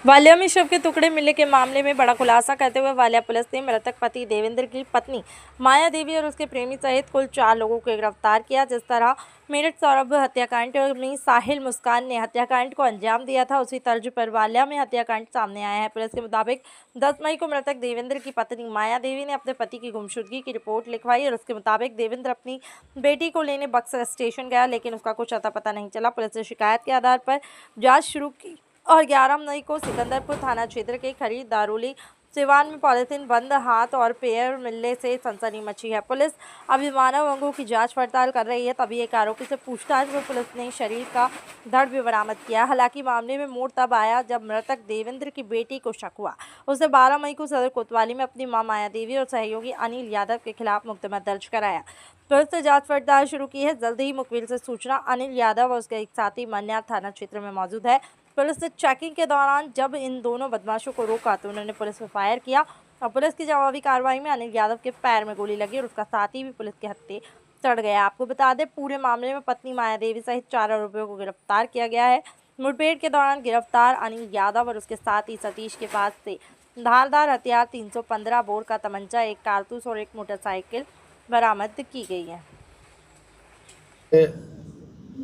वालिया में शव के टुकड़े मिलने के मामले में बड़ा खुलासा करते हुए वालिया पुलिस ने मृतक पति देवेंद्र की पत्नी माया देवी और उसके प्रेमी सहित कुल 4 लोगों को गिरफ्तार किया। जिस तरह मेरठ सौरभ हत्याकांड में साहिल मुस्कान ने हत्याकांड को अंजाम दिया था, उसी तर्ज पर वालिया में हत्याकांड सामने आया है। पुलिस के मुताबिक 10 मई को मृतक देवेंद्र की पत्नी माया देवी ने अपने पति की गुमशुदगी की रिपोर्ट लिखवाई और उसके मुताबिक देवेंद्र अपनी बेटी को लेने बक्सर स्टेशन गया, लेकिन उसका कुछ अता पता नहीं चला। पुलिस ने शिकायत के आधार पर जाँच शुरू की और 11 मई को सिकंदरपुर थाना क्षेत्र के खरीद दारुली सिवान में पॉलिथीन बंद हाथ और पैर मिलने से सनसनी मची है। पुलिस अभी मानव अंगों की जांच पड़ताल कर रही है। तभी एक आरोपी से पूछताछ में पुलिस ने शरीर का धड़ भी बरामद किया। हालांकि मामले में मोड़ तब आया जब मृतक देवेंद्र की बेटी को शक हुआ। उसने 12 मई को सदर कोतवाली में अपनी मां माया देवी और सहयोगी अनिल यादव के खिलाफ मुकदमा दर्ज कराया। पुलिस ने जांच पड़ताल शुरू की है। जल्द ही मुखबिर से सूचना अनिल यादव और उसके एक साथी मन्यार थाना क्षेत्र में मौजूद है। पुलिस ने चेकिंग के दौरान जब इन दोनों बदमाशों को रोका तो उन्होंने पुलिस पर फायर किया और पुलिस की जवाबी कार्रवाई में अनिल यादव के पैर में गोली लगी और उसका साथी भी पुलिस के हत्थे चढ़ गया। आपको बता दें, पूरे मामले में पत्नी माया देवी सहित 4 आरोपियों को गिरफ्तार किया गया है। मुठभेड़ के दौरान गिरफ्तार अनिल यादव और उसके साथी सतीश के पास से धारदार हथियार 315 बोर का तमंचा, एक कारतूस और एक मोटरसाइकिल बरामद की गई है।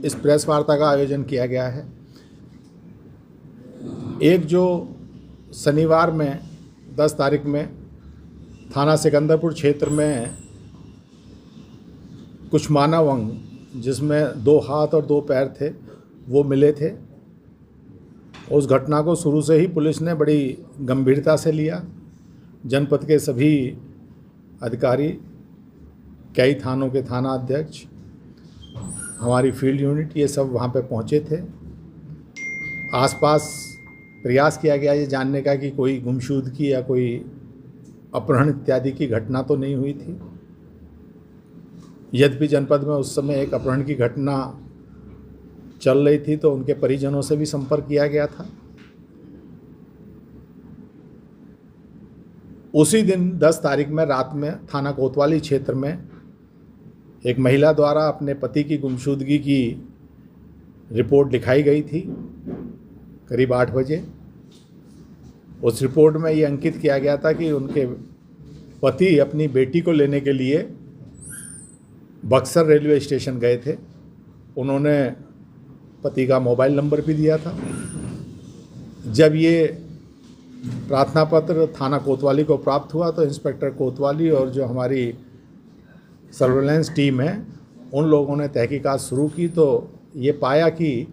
इस प्रेस वार्ता का आयोजन किया गया है। एक जो शनिवार में 10 तारीख में थाना सिकंदरपुर क्षेत्र में कुछ मानव अंग जिसमें 2 हाथ और 2 पैर थे वो मिले थे। उस घटना को शुरू से ही पुलिस ने बड़ी गंभीरता से लिया। जनपद के सभी अधिकारी, कई थानों के थाना अध्यक्ष, हमारी फील्ड यूनिट, ये सब वहाँ पे पहुँचे थे। आसपास प्रयास किया गया ये जानने का कि कोई गुमशुदगी या कोई अपहरण इत्यादि की घटना तो नहीं हुई थी। यद्यपि जनपद में उस समय एक अपहरण की घटना चल रही थी तो उनके परिजनों से भी संपर्क किया गया था। उसी दिन 10 तारीख में रात में थाना कोतवाली क्षेत्र में एक महिला द्वारा अपने पति की गुमशुदगी की रिपोर्ट लिखाई गई थी करीब 8 बजे। उस रिपोर्ट में ये अंकित किया गया था कि उनके पति अपनी बेटी को लेने के लिए बक्सर रेलवे स्टेशन गए थे। उन्होंने पति का मोबाइल नंबर भी दिया था। जब ये प्रार्थना पत्र थाना कोतवाली को प्राप्त हुआ तो इंस्पेक्टर कोतवाली और जो हमारी सर्वेलेंस टीम है उन लोगों ने तहकीकात शुरू की तो ये पाया कि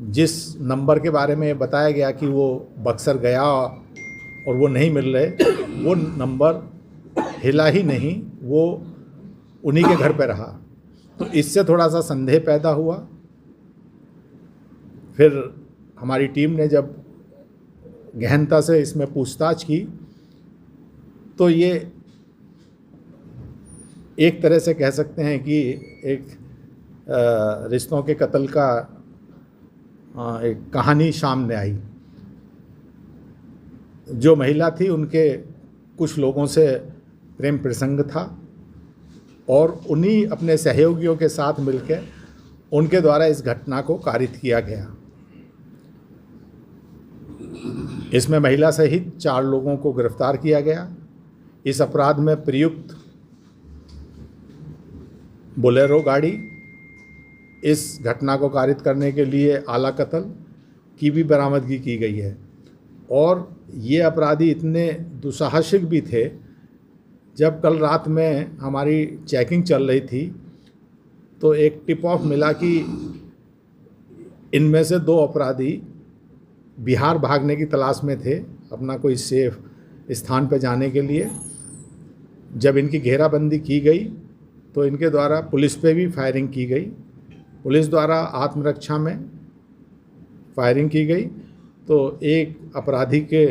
जिस नंबर के बारे में बताया गया कि वो बक्सर गया और वो नहीं मिल रहे, वो नंबर हिला ही नहीं, वो उन्हीं के घर पे रहा। तो इससे थोड़ा सा संदेह पैदा हुआ। फिर हमारी टीम ने जब गहनता से इसमें पूछताछ की तो ये एक तरह से कह सकते हैं कि एक रिश्तों के कत्ल का एक कहानी सामने आई। जो महिला थी उनके कुछ लोगों से प्रेम प्रसंग था और उन्हीं अपने सहयोगियों के साथ मिलकर उनके द्वारा इस घटना को कारित किया गया। इसमें महिला सहित 4 लोगों को गिरफ्तार किया गया। इस अपराध में प्रयुक्त बोलेरो गाड़ी, इस घटना को कारित करने के लिए आला कत्ल की भी बरामदगी की गई है। और ये अपराधी इतने दुस्साहसिक भी थे, जब कल रात में हमारी चेकिंग चल रही थी तो एक टिप ऑफ मिला कि इनमें से 2 अपराधी बिहार भागने की तलाश में थे अपना कोई सेफ स्थान पर जाने के लिए। जब इनकी घेराबंदी की गई तो इनके द्वारा पुलिस पे भी फायरिंग की गई। पुलिस द्वारा आत्मरक्षा में फायरिंग की गई तो एक अपराधी के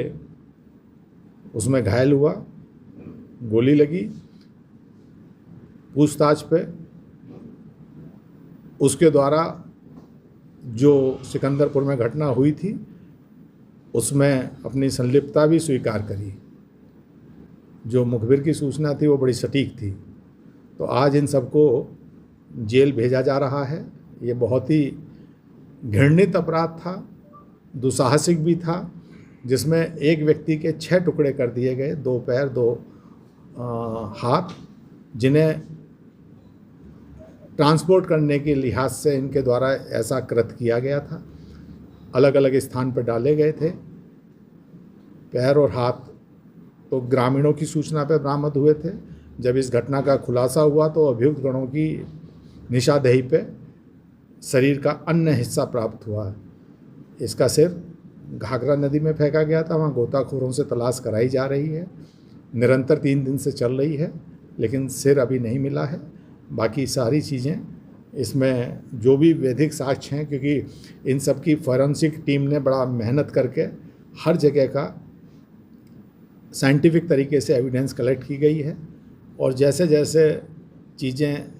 उसमें घायल हुआ, गोली लगी। पूछताछ पे उसके द्वारा जो सिकंदरपुर में घटना हुई थी उसमें अपनी संलिप्तता भी स्वीकार करी। जो मुखबिर की सूचना थी वो बड़ी सटीक थी। तो आज इन सबको जेल भेजा जा रहा है। ये बहुत ही घृणित अपराध था, दुस्साहसिक भी था, जिसमें एक व्यक्ति के 6 टुकड़े कर दिए गए, 2 पैर 2 हाथ, जिन्हें ट्रांसपोर्ट करने के लिहाज से इनके द्वारा ऐसा कृत्य किया गया था। अलग अलग स्थान पर डाले गए थे। पैर और हाथ तो ग्रामीणों की सूचना पर बरामद हुए थे। जब इस घटना का खुलासा हुआ तो अभियुक्त गणों की निशानदेही पे शरीर का अन्य हिस्सा प्राप्त हुआ। इसका सिर घाघरा नदी में फेंका गया था। वहाँ गोताखोरों से तलाश कराई जा रही है, निरंतर 3 दिन से चल रही है, लेकिन सिर अभी नहीं मिला है। बाकी सारी चीज़ें इसमें जो भी वैधिक साक्ष्य हैं, क्योंकि इन सब की फॉरेंसिक टीम ने बड़ा मेहनत करके हर जगह का साइंटिफिक तरीके से एविडेंस कलेक्ट की गई है, और जैसे जैसे चीज़ें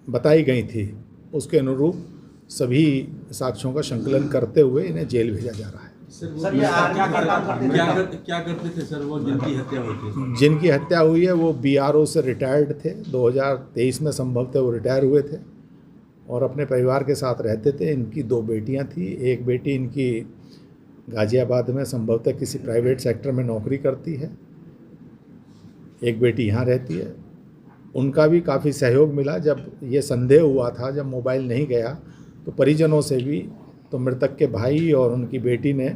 बताई गई थी उसके अनुरूप सभी साक्ष्यों का संकलन करते हुए इन्हें जेल भेजा जा रहा है। सर ये क्या करते थे सर वो जिनकी हत्या हुई थी? जिनकी हत्या हुई है वो BRO से रिटायर्ड थे। 2023 में संभवतः वो रिटायर हुए थे और अपने परिवार के साथ रहते थे। इनकी 2 बेटियां थी। एक बेटी इनकी गाज़ियाबाद में संभवतः किसी प्राइवेट सेक्टर में नौकरी करती है, एक बेटी यहाँ रहती है। उनका भी काफ़ी सहयोग मिला। जब ये संदेह हुआ था, जब मोबाइल नहीं गया, तो परिजनों से भी, तो मृतक के भाई और उनकी बेटी ने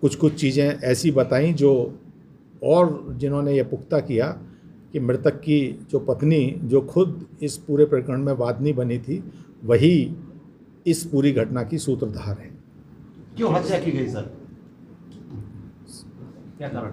कुछ चीज़ें ऐसी बताईं जो, और जिन्होंने ये पुख्ता किया कि मृतक की जो पत्नी, जो खुद इस पूरे प्रकरण में वादनी बनी थी, वही इस पूरी घटना की सूत्रधार है। क्यों हत्या की गई सर? क्या कारण?